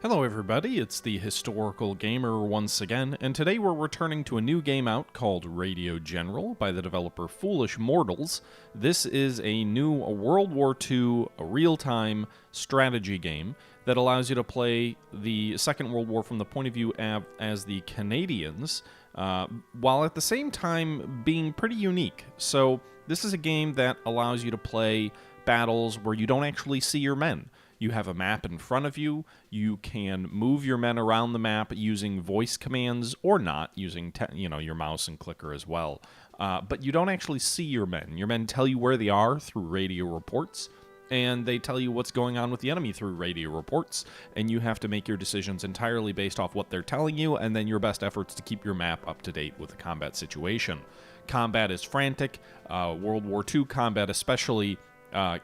Hello everybody, it's the Historical Gamer once again, and today we're returning to a new game out called Radio General by the developer Foolish Mortals. This is a new World War II real-time strategy game that allows you to play the Second World War from the point of view as the Canadians, while at the same time being pretty unique. So this is a game that allows you to play battles where you don't actually see your men. You have a map in front of you. You can move your men around the map using voice commands or not, using your mouse and clicker as well. But you don't actually see your men. Your men tell you where they are through radio reports, and they tell you what's going on with the enemy through radio reports, and you have to make your decisions entirely based off what they're telling you, and then your best efforts to keep your map up to date with the combat situation. Combat is frantic. World War II combat especially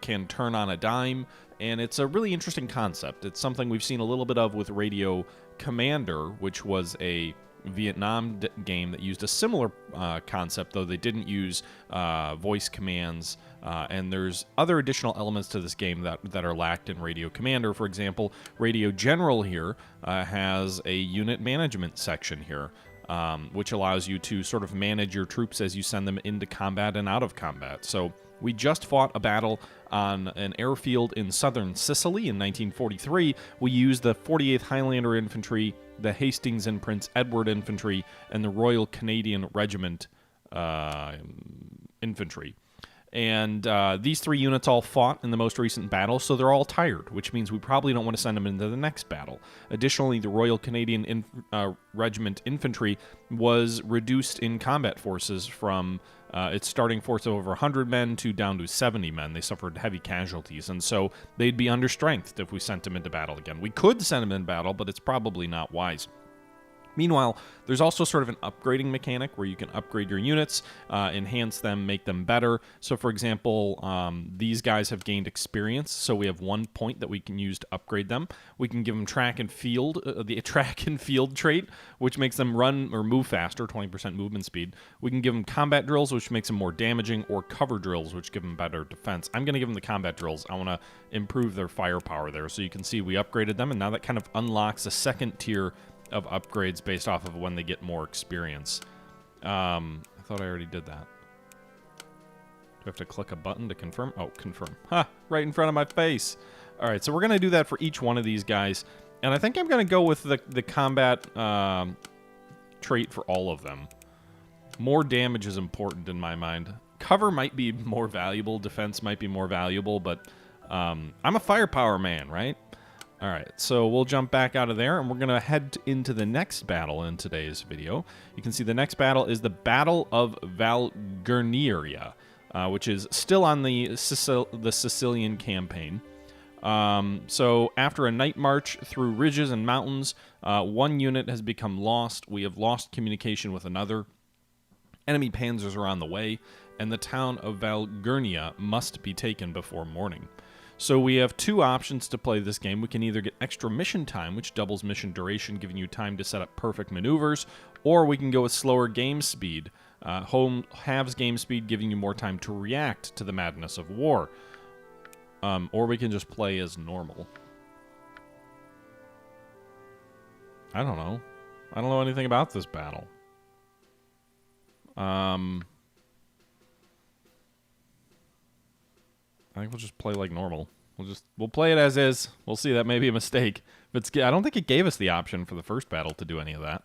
can turn on a dime, and it's a really interesting concept. It's something we've seen a little bit of with Radio Commander, which was a Vietnam game that used a similar concept, though they didn't use voice commands, and there's other additional elements to this game that are lacked in Radio Commander. For example, Radio General here has a unit management section here, which allows you to sort of manage your troops as you send them into combat and out of combat. So we just fought a battle on an airfield in southern Sicily in 1943. We used the 48th Highlander Infantry, the Hastings and Prince Edward Infantry, and the Royal Canadian Regiment Infantry. And these three units all fought in the most recent battle, so they're all tired, which means we probably don't want to send them into the next battle. Additionally, the Royal Canadian Regiment Infantry was reduced in combat forces from its starting force of over 100 men to down to 70 men. They suffered heavy casualties, and so they'd be understrengthed if we sent them into battle again. We could send them in battle, but it's probably not wise. Meanwhile, there's also sort of an upgrading mechanic where you can upgrade your units, enhance them, make them better. So, for example, these guys have gained experience, so we have 1 point that we can use to upgrade them. We can give them track and field, the track and field trait, which makes them run or move faster, 20% movement speed. We can give them combat drills, which makes them more damaging, or cover drills, which give them better defense. I'm going to give them the combat drills. I want to improve their firepower there. So you can see we upgraded them, and now that kind of unlocks a second tier of upgrades based off of when they get more experience. I thought I already did that. Do I have to click a button to confirm? Oh, confirm. Ha! Right in front of my face. All right, so we're going to do that for each one of these guys. And I think I'm going to go with the combat trait for all of them. More damage is important in my mind. Cover might be more valuable. Defense might be more valuable, but I'm a firepower man, right? All right, so we'll jump back out of there, and we're going to head into the next battle in today's video. You can see the next battle is the Battle of Valcour, which is still on the Sicilian campaign. So after a night march through ridges and mountains, one unit has become lost. We have lost communication with another. Enemy panzers are on the way, and the town of Valcour must be taken before morning. So we have two options to play this game. We can either get extra mission time, which doubles mission duration, giving you time to set up perfect maneuvers, or we can go with slower game speed. Home halves game speed, giving you more time to react to the madness of war. Or we can just play as normal. I don't know. I don't know anything about this battle. I think we'll just play like normal. We'll play it as is. We'll see. That may be a mistake. But I don't think it gave us the option for the first battle to do any of that.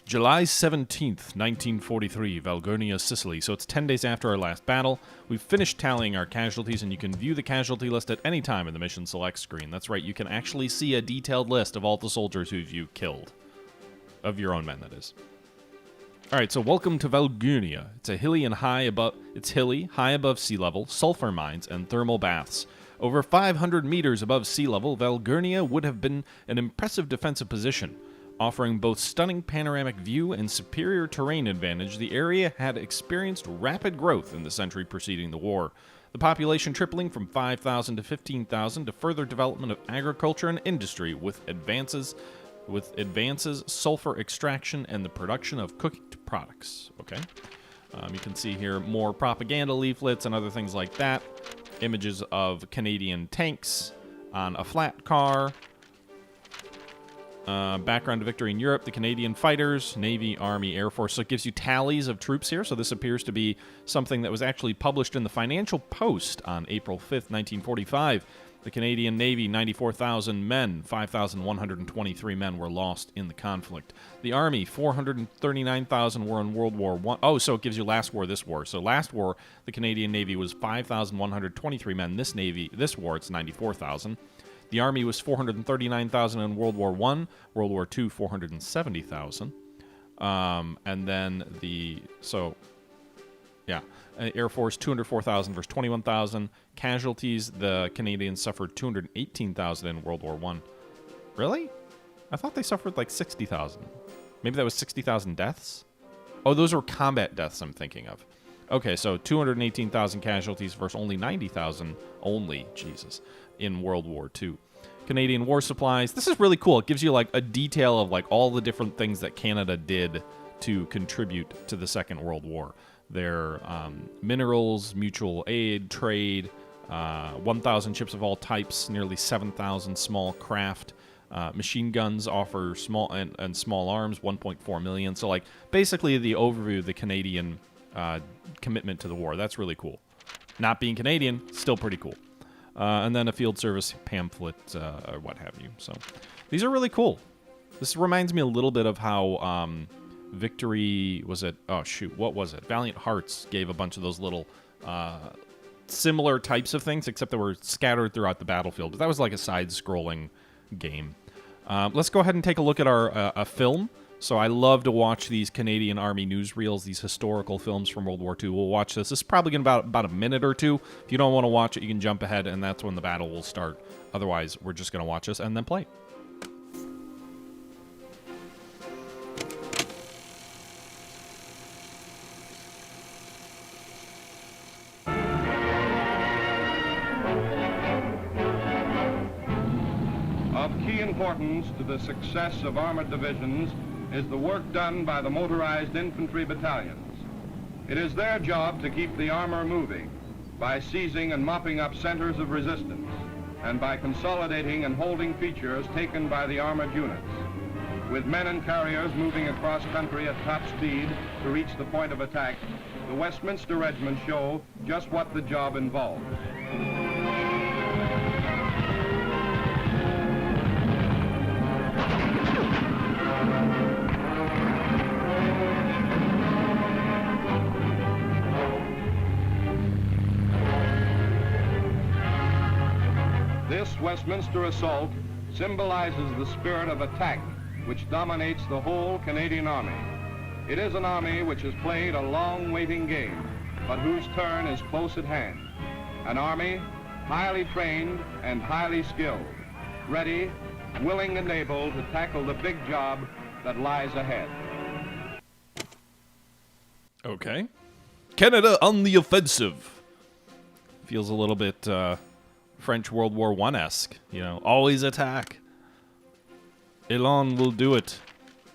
July 17th, 1943, Valcour, Sicily. So it's 10 days after our last battle. We've finished tallying our casualties, and you can view the casualty list at any time in the mission select screen. That's right, you can actually see a detailed list of all the soldiers who you've killed. Of your own men, that is. Alright, so welcome to Valcour. It's hilly, high above sea level, sulfur mines, and thermal baths. Over 500 meters above sea level, Valcour would have been an impressive defensive position. Offering both stunning panoramic view and superior terrain advantage, the area had experienced rapid growth in the century preceding the war. The population tripling from 5,000 to 15,000 to further development of agriculture and industry with advances, sulfur extraction, and the production of cooked products. Okay. You can see here more propaganda leaflets and other things like that. images of Canadian tanks on a flat car. Background to victory in Europe, the Canadian fighters, Navy, Army, Air Force. So it gives you tallies of troops here. So this appears to be something that was actually published in the Financial Post on April 5th, 1945. The Canadian Navy, 94,000 men, 5,123 men were lost in the conflict. The Army, 439,000 were in World War I. Oh, so it gives you last war, this war. So last war, the Canadian Navy was 5,123 men. This war, it's 94,000. The Army was 439,000 in World War I. World War II, 470,000. And then Air Force, 204,000 versus 21,000. Casualties, the Canadians suffered 218,000 in World War I. Really? I thought they suffered like 60,000. Maybe that was 60,000 deaths? Oh, those were combat deaths I'm thinking of. Okay, so 218,000 casualties versus only 90,000, in World War II. Canadian war supplies. This is really cool. It gives you like a detail of like all the different things that Canada did to contribute to the Second World War. Their minerals, mutual aid, trade, 1,000 ships of all types, nearly 7,000 small craft. Machine guns offer small and small arms, 1.4 million. So like basically the overview of the Canadian commitment to the war. That's really cool. Not being Canadian, still pretty cool. And then a field service pamphlet or what have you. So these are really cool. This reminds me a little bit of how Victory was it? Oh shoot, what was it? Valiant Hearts gave a bunch of those little similar types of things, except they were scattered throughout the battlefield. But that was like a side-scrolling game. Let's go ahead and take a look at our a film. So I love to watch these Canadian Army newsreels, these historical films from World War II. We'll watch this. This is probably going to be about a minute or two. If you don't want to watch it, you can jump ahead, and that's when the battle will start. Otherwise, we're just going to watch this and then play. Of key importance to the success of armored divisions is the work done by the motorized infantry battalions. It is their job to keep the armor moving by seizing and mopping up centers of resistance and by consolidating and holding features taken by the armored units. With men and carriers moving across country at top speed to reach the point of attack, the Westminster Regiment show just what the job involves. This Westminster assault symbolizes the spirit of attack which dominates the whole Canadian Army. It is an army which has played a long waiting game, but whose turn is close at hand. An army highly trained and highly skilled, ready, willing and able to tackle the big job that lies ahead. Okay. Canada on the offensive. Feels a little bit French World War I-esque, you know, always attack. Elan will do it.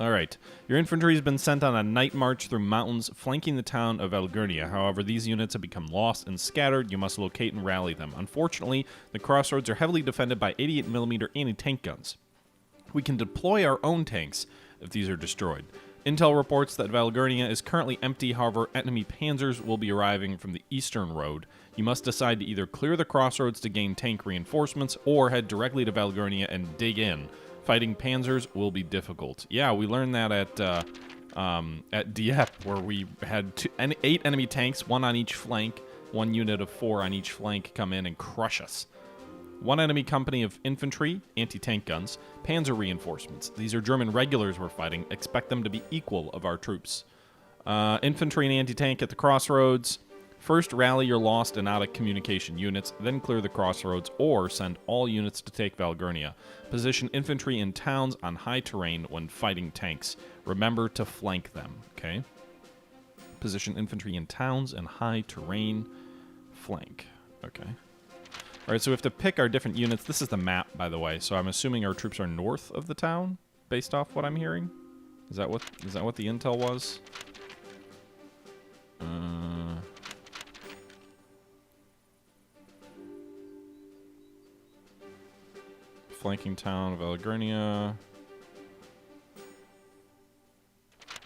All right. Your infantry has been sent on a night march through mountains flanking the town of Valcour. However, these units have become lost and scattered. You must locate and rally them. Unfortunately, the crossroads are heavily defended by 88mm anti-tank guns. We can deploy our own tanks if these are destroyed. Intel reports that Valcour is currently empty, however, enemy panzers will be arriving from the eastern road. You must decide to either clear the crossroads to gain tank reinforcements or head directly to Valcour and dig in. Fighting panzers will be difficult. Yeah, we learned that at Dieppe, where we had 8 enemy tanks, 1 on each flank, 1 unit of 4 on each flank come in and crush us. 1 enemy company of infantry, anti-tank guns, panzer reinforcements. These are German regulars we're fighting. Expect them to be equal of our troops. Infantry and anti-tank at the crossroads. First, rally your lost and out of communication units, then clear the crossroads, or send all units to take Valcour. Position infantry in towns on high terrain when fighting tanks. Remember to flank them, okay? Position infantry in towns and high terrain. Flank, okay. All right, so we have to pick our different units. This is the map, by the way, so I'm assuming our troops are north of the town, based off what I'm hearing. Is that what the intel was? flanking town of Algernia.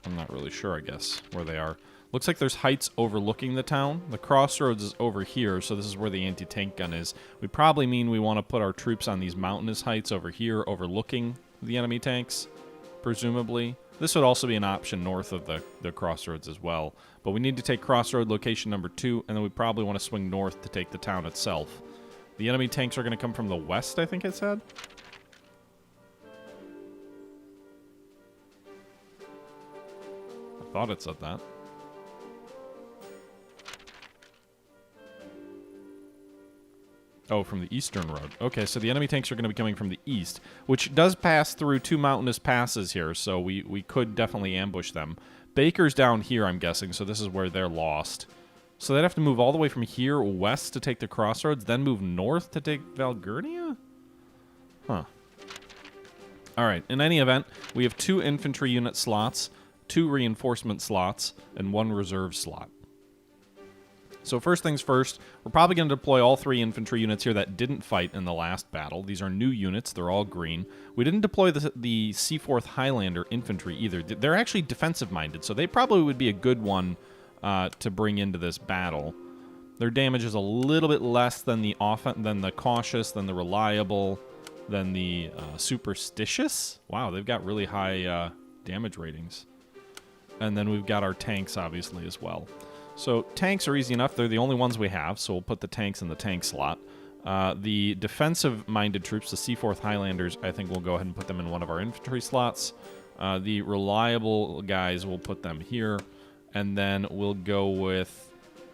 I'm not really sure, I guess, where they are. Looks like there's heights overlooking the town. The crossroads is over here, so this is where the anti-tank gun is. We probably mean we want to put our troops on these mountainous heights over here, overlooking the enemy tanks, presumably. This would also be an option north of the crossroads as well. But we need to take crossroad location number 2, and then we probably want to swing north to take the town itself. The enemy tanks are going to come from the west, I think it said. I thought it said that. Oh, from the eastern road. Okay, so the enemy tanks are going to be coming from the east, which does pass through 2 mountainous passes here, so we could definitely ambush them. Baker's down here, I'm guessing, so this is where they're lost. So they'd have to move all the way from here west to take the crossroads, then move north to take Valgurnia? Huh. All right, in any event, we have 2 infantry unit slots, 2 reinforcement slots, and 1 reserve slot. So first things first, we're probably going to deploy all 3 infantry units here that didn't fight in the last battle. These are new units. They're all green. We didn't deploy the Seaforth Highlander infantry either. They're actually defensive-minded, so they probably would be a good one to bring into this battle. Their damage is a little bit less than the cautious, than the reliable, than the superstitious. Wow, they've got really high damage ratings. And then we've got our tanks, obviously, as well. So tanks are easy enough. They're the only ones we have, so we'll put the tanks in the tank slot. The defensive-minded troops, the Seaforth Highlanders, I think we'll go ahead and put them in one of our infantry slots. The reliable guys, we'll put them here. And then we'll go with...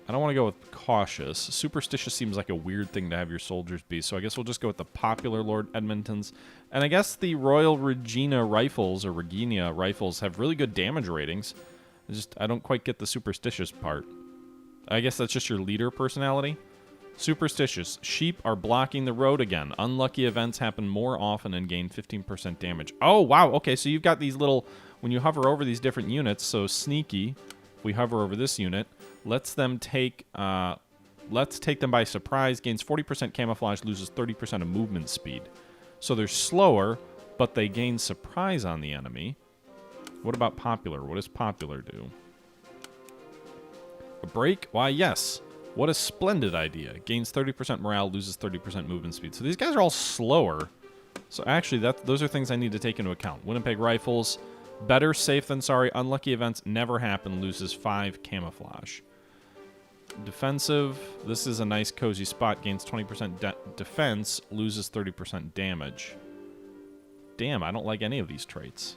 I don't want to go with cautious. Superstitious seems like a weird thing to have your soldiers be, so I guess we'll just go with the popular Lord Edmontons. And I guess the Royal Regina Rifles, or Regina Rifles, have really good damage ratings. I don't quite get the superstitious part. I guess that's just your leader personality. Superstitious. Sheep are blocking the road again. Unlucky events happen more often and gain 15% damage. Oh, wow. Okay, so you've got these little... When you hover over these different units, so sneaky, we hover over this unit, lets them take... let's take them by surprise. Gains 40% camouflage, loses 30% of movement speed. So they're slower, but they gain surprise on the enemy. What about popular? What does popular do? A break? Why, yes. What a splendid idea. Gains 30% morale, loses 30% movement speed. So these guys are all slower. So actually, those are things I need to take into account. Winnipeg Rifles, better safe than sorry. Unlucky events never happen, loses 5 camouflage. Defensive, this is a nice cozy spot. Gains 20% defense, loses 30% damage. Damn, I don't like any of these traits.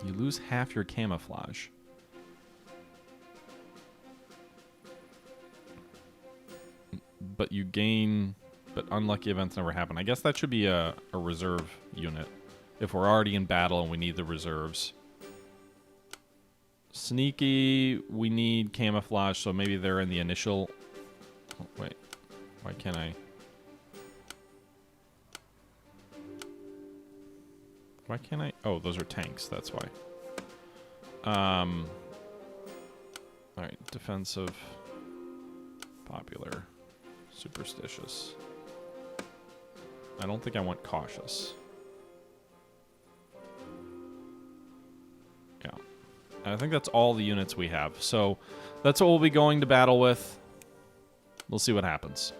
You lose half your camouflage. But you gain... But unlucky events never happen. I guess that should be a reserve unit. If we're already in battle and we need the reserves. Sneaky, we need camouflage, so maybe they're in the initial... Oh, wait. Why can't I... Why can't I... Oh, those are tanks, that's why. Alright, defensive, popular, superstitious. I don't think I want cautious. Yeah. I think that's all the units we have. So, that's what we'll be going to battle with. We'll see what happens.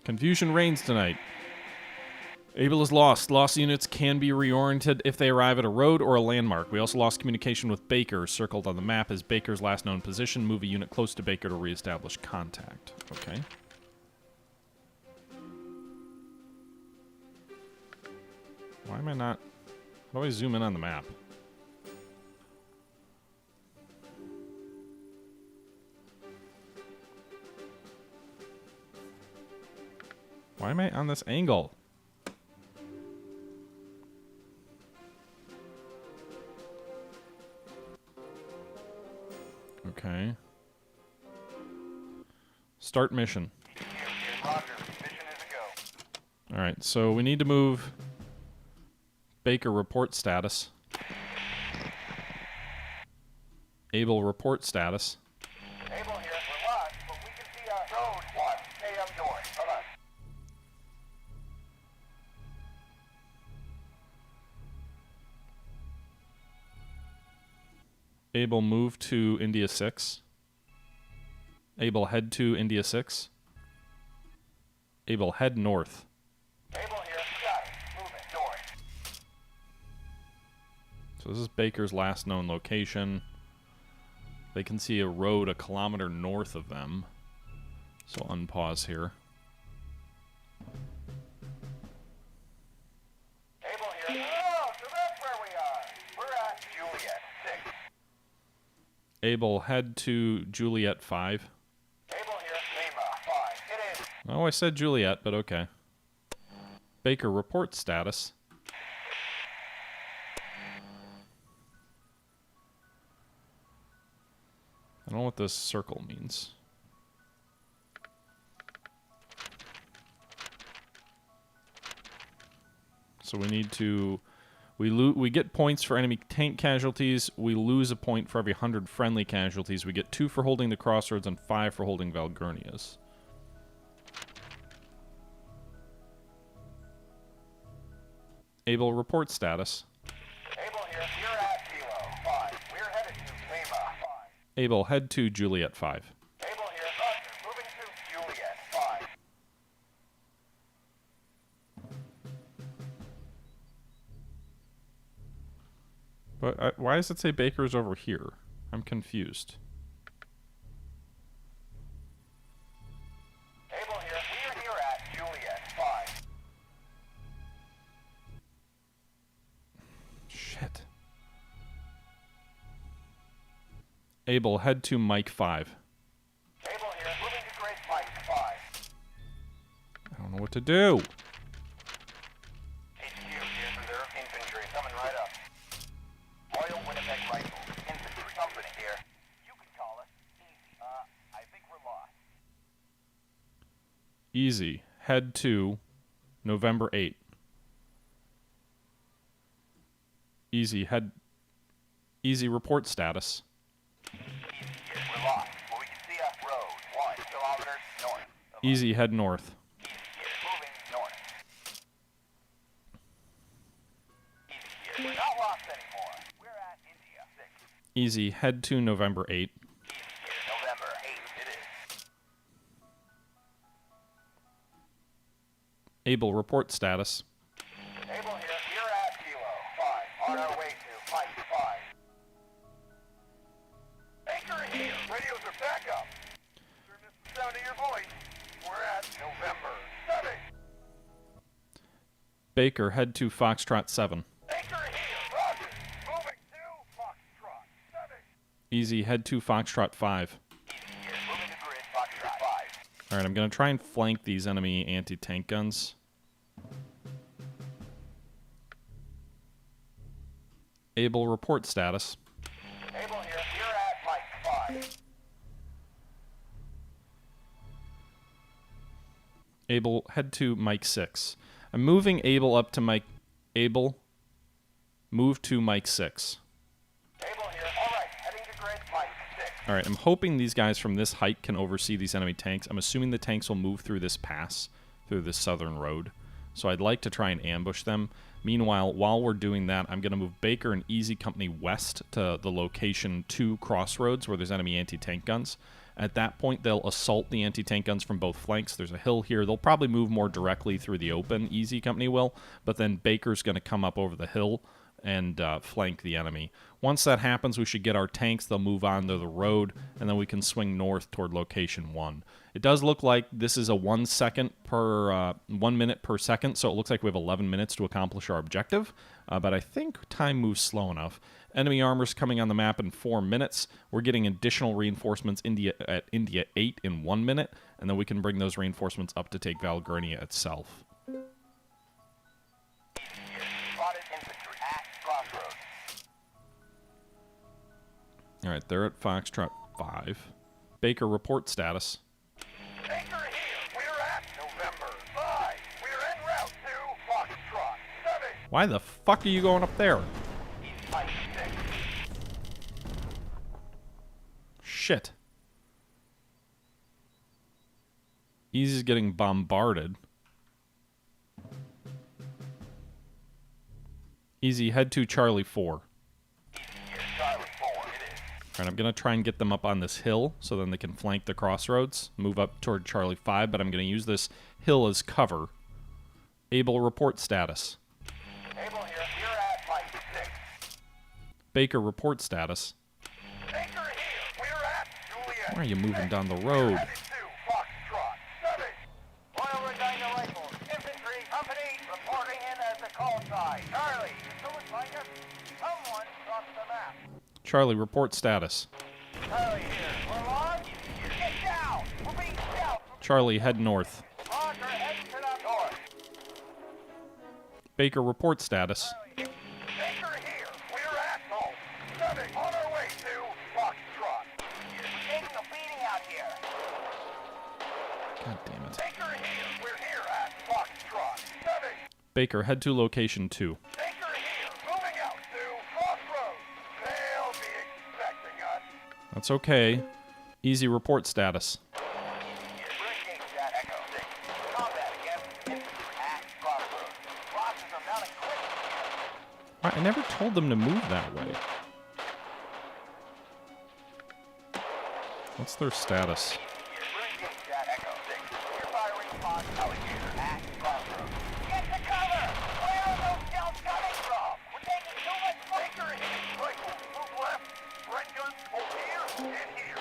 Confusion reigns tonight. Able is lost. Lost units can be reoriented if they arrive at a road or a landmark. We also lost communication with Baker, circled on the map as Baker's last known position. Move a unit close to Baker to reestablish contact. Okay. Why am I not... How do I zoom in on the map? Why am I on this angle? Okay. Start mission. Roger. Mission is a go. Alright, so we need to move Baker, report status. Able, report status. Able here, we're lost, but we can see a road 1, AM north. Hold on. Able, move to India 6. Able, head to India 6. Able, head north. Able here, got it. Moving north. So this is Baker's last known location. They can see a road a kilometer north of them. So unpause here. Able here. Oh, so that's where we are. We're at Juliet 6. Able, head to Juliet 5. Able here, Lima 5. It is. Oh, I said Juliet, but okay. Baker, report status. I don't know what this circle means. So we need to... We get points for enemy tank casualties. We lose a point for every 100 friendly casualties. We get 2 for holding the crossroads and 5 for holding Valgurnias. Able, report status. Able here, we're at Kilo 5. We're headed to Lima 5. Able, head to Juliet 5. Able here, Roger, moving to Juliet 5. But why does it say Baker's over here? I'm confused. Able here, we're here at Juliet 5. Shit. Able, head to Mike 5. Able here, moving to Great Mike 5. I don't know what to do. HQ here, Reserve Infantry, coming right up. Royal Winnipeg Rifles, Infantry Company here. You can call us. Easy. I think we're lost. Easy, head to November 8. Easy, head... Easy, report status. Easy here, we're lost, but we can see a road 1 kilometers north. Easy, head north. Easy here, moving north. Easy here, we're not lost anymore. We're at India 6. Easy, head to November 8. Easy here, November 8 it is. Able, report status. Able here, we're at Kilo 5, on our way to Mike 5. Anchor here, radios are back up. Sure miss the sound of your voice. We're at November 7. Baker, head to Foxtrot 7. Anchor here, Roger. Moving to Foxtrot 7. Easy, head to Foxtrot 5. Easy here, moving to grid Foxtrot 5. Alright, I'm going to try and flank these enemy anti-tank guns. Able, report status. Able here, we're at Mike 5. Able, head to Mike 6. I'm moving Able up to Mike... Able, move to Mike 6. Able here, alright, heading to grid Mike 6. Alright, I'm hoping these guys from this height can oversee these enemy tanks. I'm assuming the tanks will move through this pass, through this southern road. So I'd like to try and ambush them. Meanwhile, while we're doing that, I'm going to move Baker and Easy Company west to the location 2 crossroads where there's enemy anti-tank guns. At that point, they'll assault the anti-tank guns from both flanks. There's a hill here. They'll probably move more directly through the open, Easy Company will, but then Baker's going to come up over the hill and flank the enemy. Once that happens, we should get our tanks. They'll move on to the road, and then we can swing north toward location 1. It does look like this is a 1 minute per second, so it looks like we have 11 minutes to accomplish our objective, but I think time moves slow enough. Enemy armor's coming on the map in 4 minutes. We're getting additional reinforcements at India 8 in 1 minute, and then we can bring those reinforcements up to take Valgurnia itself. Spotted infantry at crossroads. Alright, they're at Foxtrot 5. Baker, report status. Anchor here, we're at November 5. We're en route to Foxtrot 7. Why the fuck are you going up there? Shit. Easy's getting bombarded. Easy, head to Charlie 4. Alright, I'm going to try and get them up on this hill so then they can flank the crossroads. Move up toward Charlie 5, but I'm going to use this hill as cover. Able, report status. Able here. You're at Mike 6. Baker, report status. Baker here. We're at Juliet. Why are you moving down the road? Headed to Foxtrot 7. Royal Regina Rifles. Infantry company reporting in at the call sign. Charlie, who would like us? Someone dropped the map. Charlie, report status. Charlie here. We're on. Get down. We're being shelled. Charlie, head north. Roger, head to the north. Baker, report status. Baker here. We're at home. 7 on our way to Foxtrot. We're taking a beating out here. God damn it. Baker here. We're here at Foxtrot 7. Baker, head to location 2. Baker here. Moving out to Crossroads. They'll be expecting us. That's okay. Easy, report status. Bridging that Echo 6. Combat against infantry at Crossroads. Losses are mounting quickly. I never told them to move that way. What's their status? Bridging that Echo 6. You're firing upon Alligator at Crossroads. Get to cover! Where are those shells coming from? We're taking too much Baker here. Rifles, move left. Red guns, hold here and here.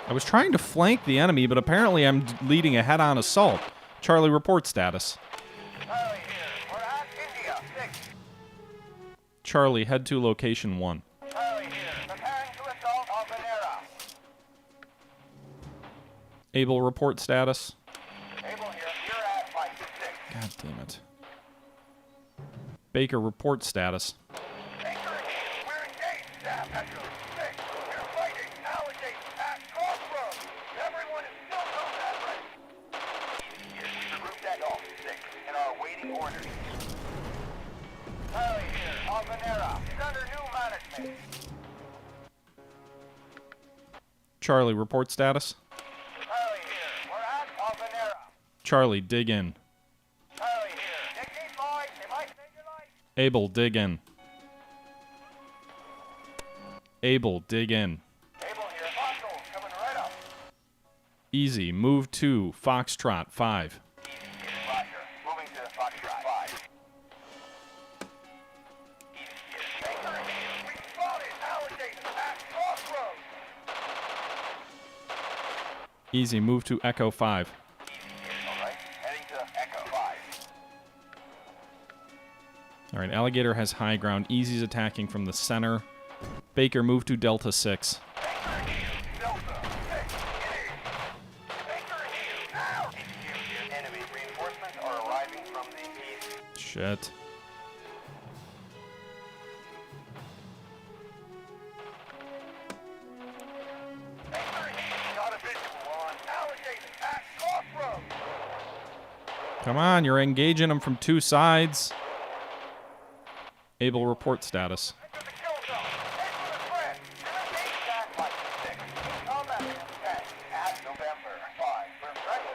I was trying to flank the enemy, but apparently I'm leading a head-on assault. Charlie, report status. Charlie here. We're at India 6. Charlie, head to location 1. Charlie here. Preparing to assault Albanera. Able, report status. Able here. You're at Mike 6. God damn it. Baker, report status. Baker here. We're engaged at Echo 6. We're fighting Alligator at Crossroads. Everyone is still combat ready. Here, we regrouped at Golf 6 and are awaiting orders. Charlie here. Albanera is under new management. Charlie, report status. Charlie here. We're at Albanera. Charlie, dig in. Charlie here. Take these boys. They might save your life. Able, dig in. Able, dig in. Able here. Fossils coming right up. Easy, move to Foxtrot 5. Roger. Moving to Foxtrot 5. Baker here. We spotted Alligator at Crossroads. Easy, move to Echo 5. All right. Heading to Echo 5. Alright, Alligator has high ground. Easy's attacking from the center. Baker, move to Delta 6. Baker here. Delta 6. Baker here. Now. Enemy reinforcements are arriving from the east. Shit. Baker here. Got a visual on Alligator at Crossroads. Come on, you're engaging them from two sides. Able, report status. Enter the kill zone. Head to the threat. You're engaged at Mike 6. Combat against at November 5. We're ready.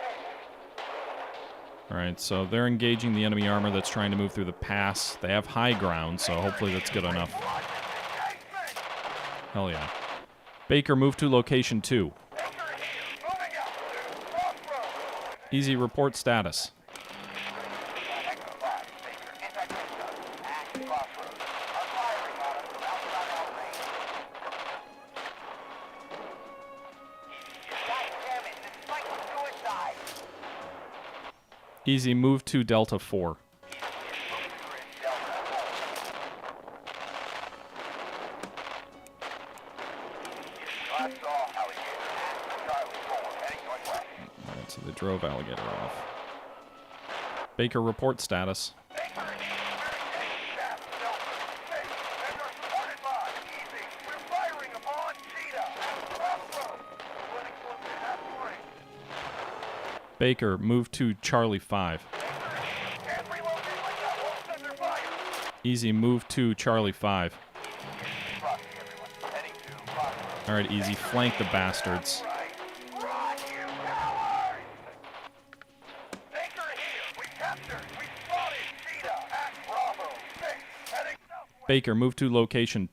Alright, so they're engaging the enemy armor that's trying to move through the pass. They have high ground, so hopefully that's good enough. Hell yeah. Baker, move to location 2. Baker here. Moving out to Crossroads. Easy, report status. Echo 5. Baker. Anti-tank at Crossroads. Are firing on us from outside our range. God damn it. This fight was suicide. Easy, move to Delta 4. Alright, so they drove Alligator off. Baker, report status. Baker, move to Charlie 5. Easy, move to Charlie 5. Frosty, everyone. Heading to Crossroads. All right, Easy, flank the bastards. Right. Run, you cowards! Baker here. We captured. We spotted Cheetah at Bravo 6. Heading southwest. Baker, move to location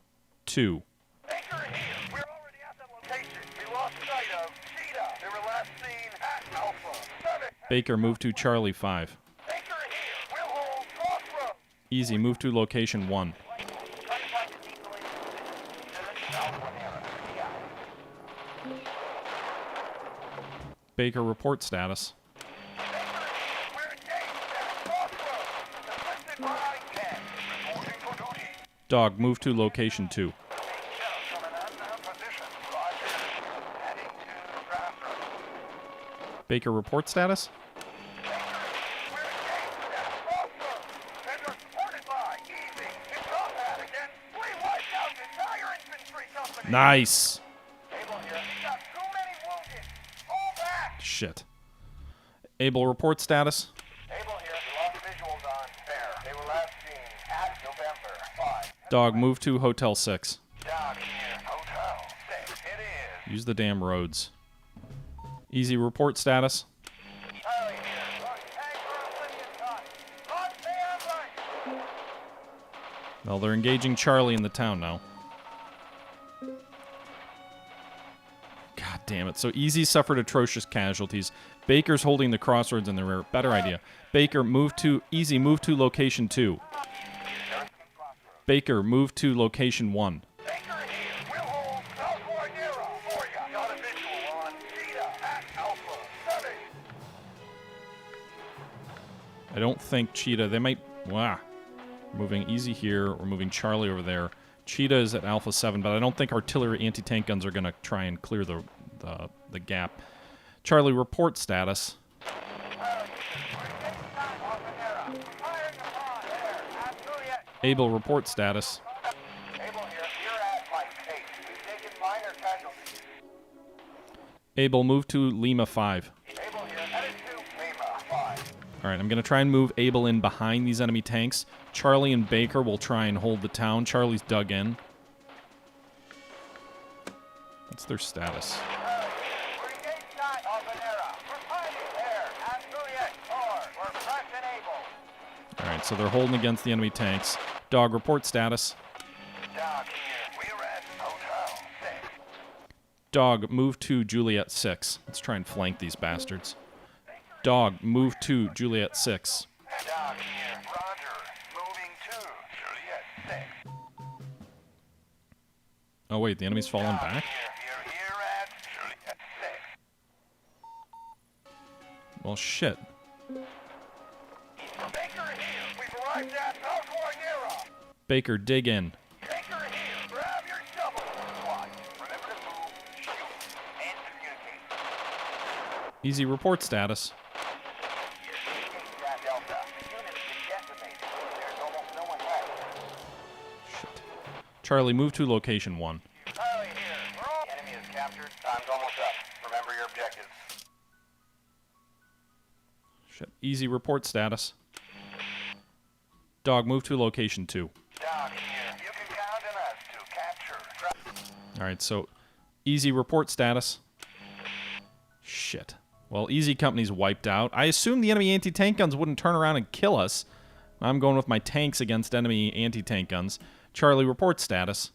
2. Baker here. We're already at that location. We lost sight of Cheetah. They were last seen at Alpha 7. Baker, move to Charlie 5. Baker here. We'll hold Crossroads. Easy, move to location 1. Try to find the decoy position. South Panera. Yeah. Baker, report status. We're engaged at Crossroads. Assisted by 10. Reporting for duty. Dog, move to location 2. From an unknown position. Roger. Heading to Crossroads. Baker, report status. We're engaged at Crossroads. And are supported by Easy. In combat again. We wiped out the entire infantry company. Nice. Able here. We got too many wounded. Fall back. Shit. Able, report status. Able here. We lost visuals on Fair. They were last seen at November 5. Dog, move to Hotel 6. Dog here. Hotel 6. It is. Use the damn roads. Easy, report status. Charlie here. Tank for a time. On standby. Well, they're engaging Charlie in the town now. God damn it. So Easy suffered atrocious casualties. Baker's holding the crossroads in the rear. Better idea. Baker, move to... Easy, move to location 2. Baker, move to location 1. Baker here. We'll hold South Panera for ya. Got a visual on Cheetah at Alpha 7. I don't think Cheetah... They might... Wow. Moving Easy here. We're moving Charlie over there. Cheetah is at Alpha 7, but I don't think artillery anti-tank guns are going to try and clear the gap. Charlie, report status. Able, report status. Able here. You're at my case. We've taken minor casualties. Able, move to Lima 5. Able here. Headed to Lima 5. All right, I'm going to try and move Able in behind these enemy tanks. Charlie and Baker will try and hold the town. Charlie's dug in. What's their status? We're engaged at Panera. We're fighting there at Juliet 4. We're fresh and able. All right, so they're holding against the enemy tanks. Dog, report status. Dog here. We're at Hotel 6. Dog, move to Juliet 6. Let's try and flank these bastards. Dog, move to Juliet 6. Dog here. Roger. Moving to Juliet 6. Oh, wait, the enemy's falling back? You're here at Juliet 6. Well, shit. Baker here. We've arrived at South Panera. Baker, dig in. Baker here. Grab your shovel. Squad. Remember to move, shoot, and communicate. Easy, report status. Delta. The unit is decimated. There's almost no one left. Shit. Charlie, move to location 1. Charlie here. We're all... The enemy is captured. Time's almost up. Remember your objectives. Shit. Easy, report status. Dog, move to location 2. Dog here. You can count on us to capture. All right, so Easy, report status. Shit. Well, Easy Company's wiped out. I assume the enemy anti-tank guns wouldn't turn around and kill us. I'm going with my tanks against enemy anti-tank guns. Charlie, report status.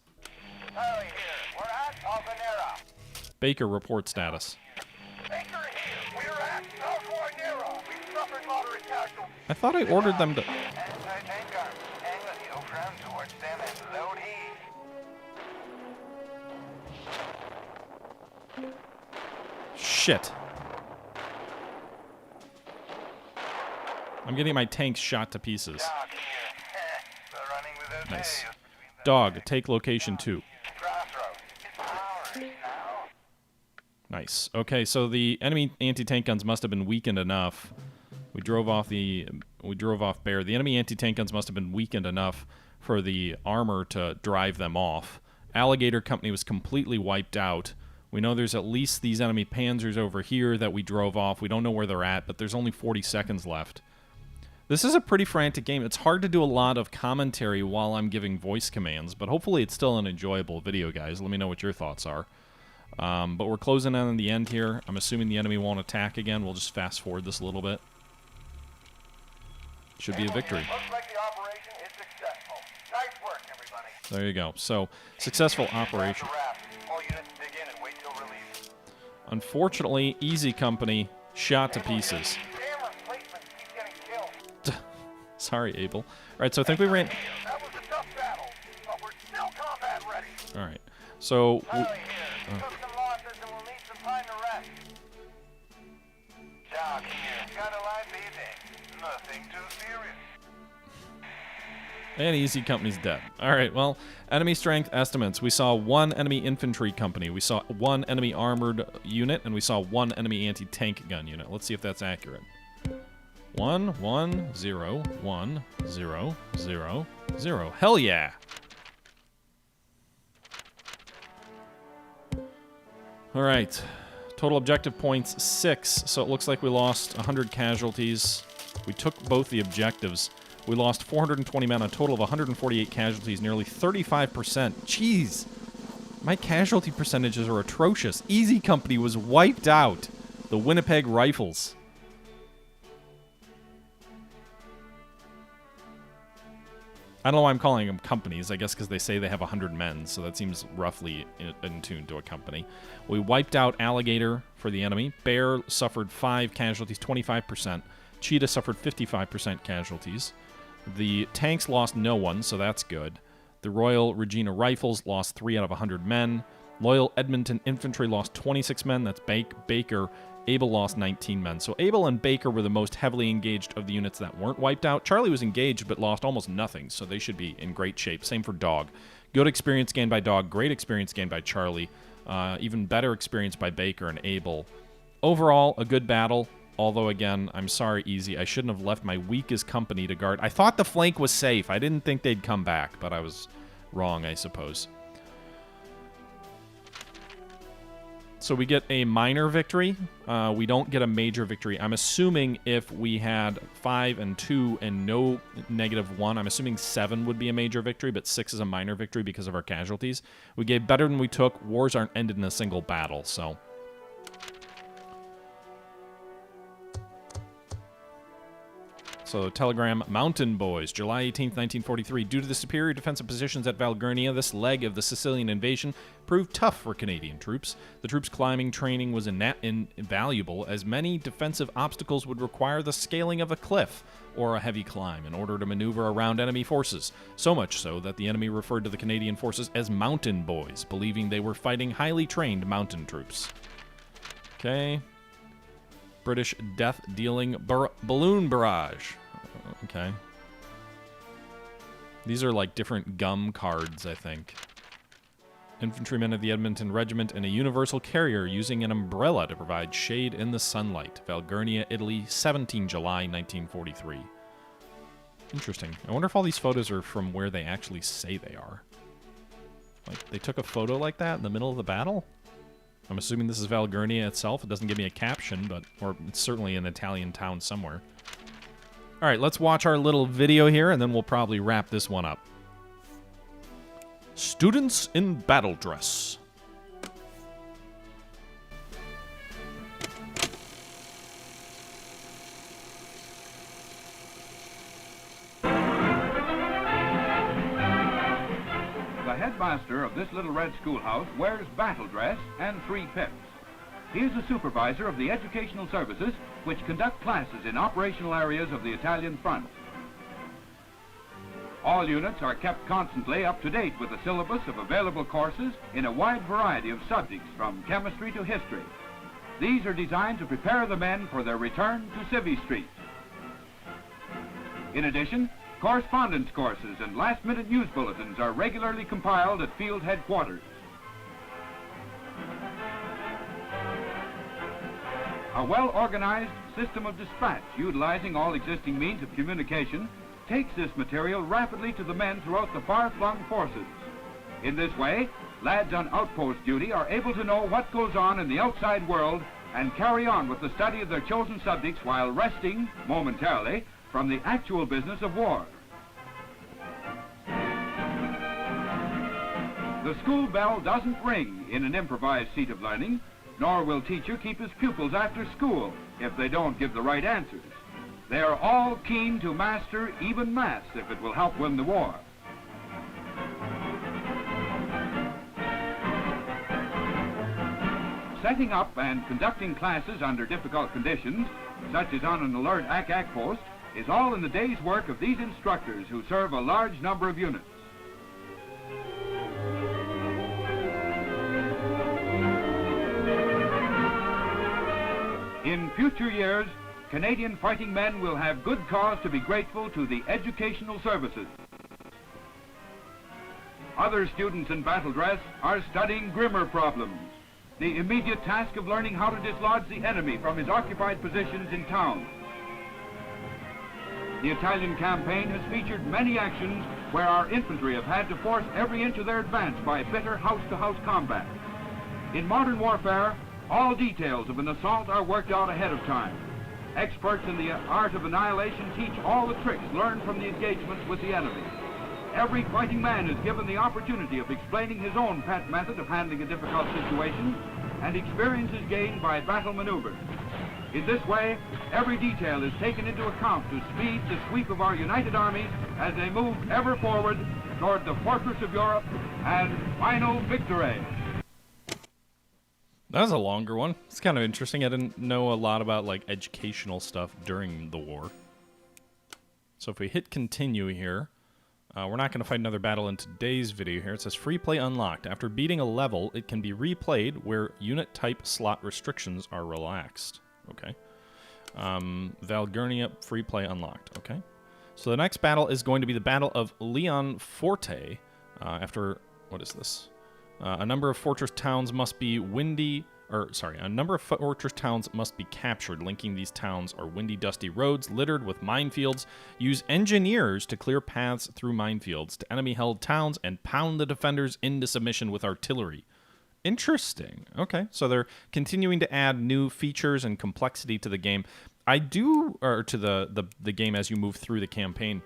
Charlie here. We're at Panera. Baker, report status. Baker here. We're at South Panera. We've suffered moderate casualties. I thought I ordered them to... Anti-tank guns. Hang with you. Ground towards them and load heat. Shit. I'm getting my tanks shot to pieces. Dog here. They're running without Nice. tails. Dog, take location 2. Crossroads. It's ours now. Nice. Okay, so the enemy anti-tank guns must have been weakened enough. We drove off Bear. The enemy anti-tank guns must have been weakened enough for the armor to drive them off. Alligator Company was completely wiped out. We know there's at least these enemy Panzers over here that we drove off. We don't know where they're at, but there's only 40 seconds left. This is a pretty frantic game. It's hard to do a lot of commentary while I'm giving voice commands, but hopefully it's still an enjoyable video, guys. Let me know what your thoughts are. But we're closing in on the end here. I'm assuming the enemy won't attack again. We'll just fast forward this a little bit. Should be a victory. Looks like the operation is successful. Nice work, everybody. There you go. So, successful operation. All units dig in and wait till release. Unfortunately, Easy Company shot to pieces. Damn replacements keep getting killed. Sorry, Abel. Alright, so I think we ran... That was a tough battle, but we're still combat ready. Alright, so... Charlie here. Took some losses and we'll need some time to rest. Doc here. Got a live baby. Nothing too serious. And Easy Company's dead. Alright, well, enemy strength estimates. We saw 1 enemy infantry company, we saw 1 enemy armored unit, and we saw 1 enemy anti-tank gun unit. Let's see if that's accurate. 1, 1, 0, 1, 0, 0, 0. Hell yeah! Alright. Total objective points, 6. So it looks like we lost 100 casualties. We took both the objectives. We lost 420 men, a total of 148 casualties, nearly 35%. Jeez! My casualty percentages are atrocious. Easy Company was wiped out. The Winnipeg Rifles. I don't know why I'm calling them companies, I guess because they say they have 100 men, so that seems roughly in tune to a company. We wiped out Alligator for the enemy. Bear suffered 5 casualties, 25%. Cheetah suffered 55% casualties. The tanks lost no one, so that's good. The Royal Regina Rifles lost 3 out of 100 men. Loyal Edmonton Infantry lost 26 men, that's Baker. Abel lost 19 men. So Abel and Baker were the most heavily engaged of the units that weren't wiped out. Charlie was engaged but lost almost nothing, so they should be in great shape. Same for Dog. Good experience gained by Dog, great experience gained by Charlie. Even better experience by Baker and Abel. Overall, a good battle, although again, I'm sorry, Easy. I shouldn't have left my weakest company to guard. I thought the flank was safe. I didn't think they'd come back, but I was wrong, I suppose. So we get a minor victory. We don't get a major victory. I'm assuming if we had 5 and 2 and no -1, I'm assuming 7 would be a major victory, but 6 is a minor victory because of our casualties. We gave better than we took. Wars aren't ended in a single battle, so... So, Telegram, Mountain Boys, July 18th, 1943. Due to the superior defensive positions at Valcour, this leg of the Sicilian invasion proved tough for Canadian troops. The troops' climbing training was invaluable, as many defensive obstacles would require the scaling of a cliff or a heavy climb in order to maneuver around enemy forces. So much so that the enemy referred to the Canadian forces as Mountain Boys, believing they were fighting highly trained mountain troops. Okay. British death-dealing balloon barrage. Okay. These are like different gum cards, I think. Infantrymen of the Edmonton Regiment and a universal carrier using an umbrella to provide shade in the sunlight. Valcour, Italy, 17 July 1943. Interesting. I wonder if all these photos are from where they actually say they are. Like, they took a photo like that in the middle of the battle? I'm assuming this is Valcour itself. It doesn't give me a caption, but or it's certainly an Italian town somewhere. All right, let's watch our little video here, and then we'll probably wrap this one up. Students in battle dress. The headmaster of this little red schoolhouse wears battle dress and 3 pips. He is the supervisor of the educational services which conduct classes in operational areas of the Italian front. All units are kept constantly up to date with the syllabus of available courses in a wide variety of subjects from chemistry to history. These are designed to prepare the men for their return to Civvy Street. In addition, correspondence courses and last-minute news bulletins are regularly compiled at field headquarters. A well-organized system of dispatch, utilizing all existing means of communication, takes this material rapidly to the men throughout the far-flung forces. In this way, lads on outpost duty are able to know what goes on in the outside world and carry on with the study of their chosen subjects while resting, momentarily, from the actual business of war. The school bell doesn't ring in an improvised seat of learning, nor will teacher keep his pupils after school if they don't give the right answers. They are all keen to master even maths if it will help win the war. Setting up and conducting classes under difficult conditions, such as on an alert ack-ack post, is all in the day's work of these instructors who serve a large number of units. In future years, Canadian fighting men will have good cause to be grateful to the educational services. Other students in battle dress are studying grimmer problems. The immediate task of learning how to dislodge the enemy from his occupied positions in town. The Italian campaign has featured many actions where our infantry have had to force every inch of their advance by bitter house-to-house combat. In modern warfare, all details of an assault are worked out ahead of time. Experts in the art of annihilation teach all the tricks learned from the engagements with the enemy. Every fighting man is given the opportunity of explaining his own pet method of handling a difficult situation, and experience is gained by battle maneuvers. In this way, every detail is taken into account to speed the sweep of our united armies as they move ever forward toward the fortress of Europe and final victory. That was a longer one. It's kind of interesting. I didn't know a lot about like educational stuff during the war. So if we hit continue here, we're not going to fight another battle in today's video here. It says free play unlocked. After beating a level, it can be replayed where unit type slot restrictions are relaxed. Okay. Valcour free play unlocked. Okay. So the next battle is going to be the Battle of Leon Forte. After, what is this? A number of fortress towns must be captured. Linking these towns are windy, dusty roads littered with minefields. Use engineers to clear paths through minefields to enemy-held towns and pound the defenders into submission with artillery. Interesting. Okay, so they're continuing to add new features and complexity to the game. To the game as you move through the campaign.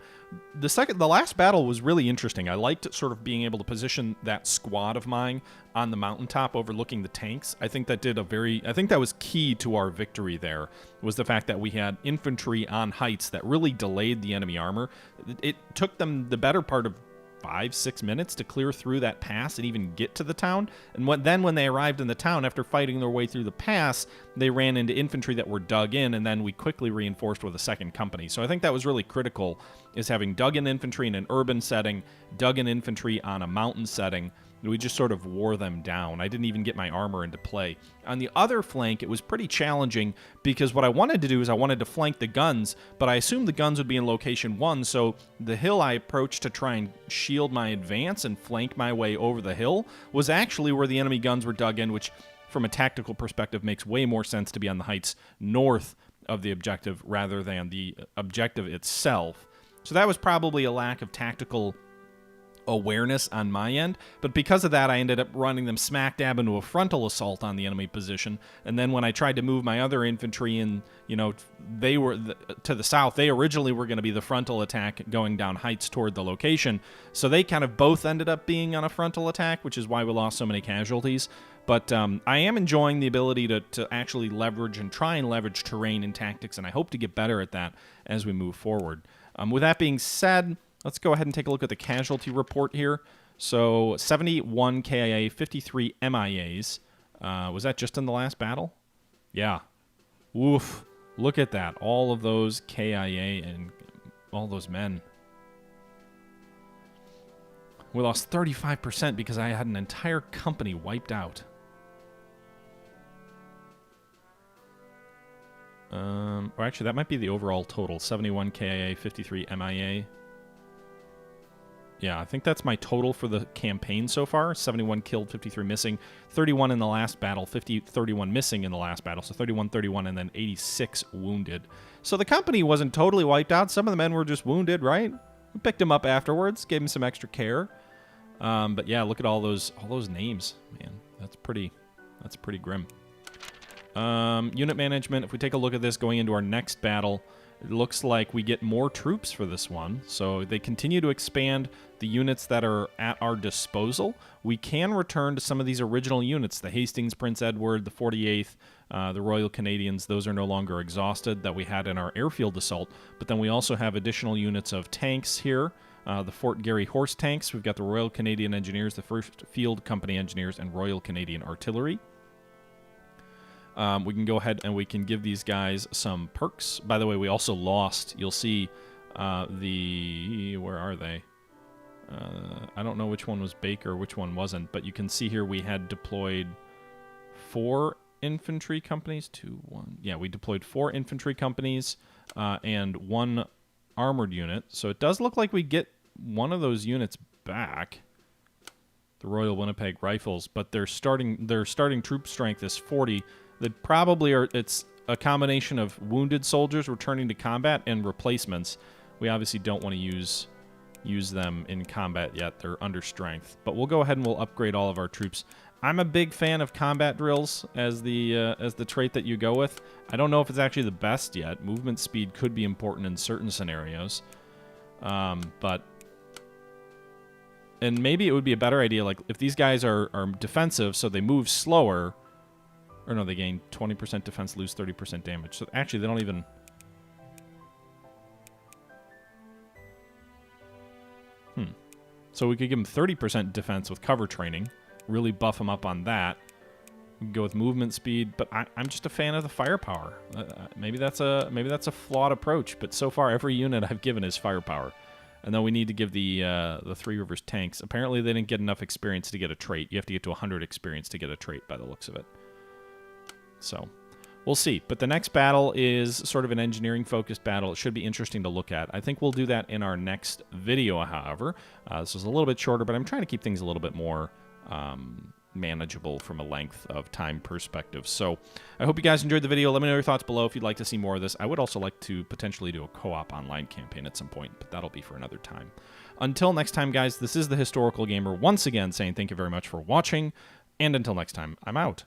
The last battle was really interesting. I liked sort of being able to position that squad of mine on the mountaintop overlooking the tanks. I think that was key to our victory there, was the fact that we had infantry on heights that really delayed the enemy armor. It took them the better part of 5-6 minutes to clear through that pass and even get to the town. And when they arrived in the town, after fighting their way through the pass, they ran into infantry that were dug in, and then we quickly reinforced with a second company. So I think that was really critical, is having dug-in infantry in an urban setting, dug-in infantry on a mountain setting. We just sort of wore them down. I didn't even get my armor into play. On the other flank, it was pretty challenging because what I wanted to do is I wanted to flank the guns, but I assumed the guns would be in location 1, so the hill I approached to try and shield my advance and flank my way over the hill was actually where the enemy guns were dug in, which from a tactical perspective makes way more sense to be on the heights north of the objective rather than the objective itself. So that was probably a lack of tactical awareness on my end, but because of that I ended up running them smack dab into a frontal assault on the enemy position. And then when I tried to move my other infantry in, they were to the south, they originally were going to be the frontal attack going down heights toward the location, so they kind of both ended up being on a frontal attack, which is why we lost so many casualties. But I am enjoying the ability to actually leverage and try and leverage terrain and tactics, and I hope to get better at that as we move forward. With that being said, let's go ahead and take a look at the casualty report here. So 71 KIA, 53 MIAs. Was that just in the last battle? Yeah. Woof. Look at that. All of those KIA and all those men. We lost 35% because I had an entire company wiped out. Or actually, that might be the overall total. 71 KIA, 53 MIA. Yeah, I think that's my total for the campaign so far. 71 killed, 53 missing, 31 in the last battle, 31 missing in the last battle, so 31, 31, and then 86 wounded. So the company wasn't totally wiped out. Some of the men were just wounded, right? We picked them up afterwards, gave them some extra care. But yeah, look at all those names, man. That's pretty grim. Unit management, if we take a look at this going into our next battle, It looks like we get more troops for this one, so they continue to expand the units that are at our disposal. We can return to some of these original units, the Hastings, Prince Edward, the 48th, the Royal Canadians. Those are no longer exhausted that we had in our airfield assault, but then we also have additional units of tanks here. The Fort Garry Horse Tanks. We've got the Royal Canadian Engineers, the 1st Field Company Engineers, and Royal Canadian Artillery. We can go ahead and we can give these guys some perks. By the way, we also lost. You'll see where are they? I don't know which one was Baker, which one wasn't, but you can see here we had deployed 4 infantry companies. 2, 1. Yeah, we deployed 4 infantry companies and 1 armored unit. So it does look like we get one of those units back. The Royal Winnipeg Rifles, but their starting troop strength is 40. They probably are. It's a combination of wounded soldiers returning to combat and replacements. We obviously don't want to use them in combat yet. They're under strength, but we'll go ahead and we'll upgrade all of our troops. I'm a big fan of combat drills as the trait that you go with. I don't know if it's actually the best yet. Movement speed could be important in certain scenarios, but. And maybe it would be a better idea, like, if these guys are defensive, so they move slower. Or no, they gain 20% defense, lose 30% damage. So actually, they don't even... So we could give them 30% defense with cover training. Really buff them up on that. We can go with movement speed, but I'm just a fan of the firepower. Maybe that's a flawed approach, but so far every unit I've given is firepower. And then we need to give the Three Rivers tanks. Apparently, they didn't get enough experience to get a trait. You have to get to 100 experience to get a trait, by the looks of it. So, we'll see. But the next battle is sort of an engineering-focused battle. It should be interesting to look at. I think we'll do that in our next video, however. This is a little bit shorter, but I'm trying to keep things a little bit more manageable from a length of time perspective. So I hope you guys enjoyed the video. Let me know your thoughts below if you'd like to see more of this. I would also like to potentially do a co-op online campaign at some point, but that'll be for another time. Until next time, guys, this is the Historical Gamer once again saying thank you very much for watching, and until next time, I'm out.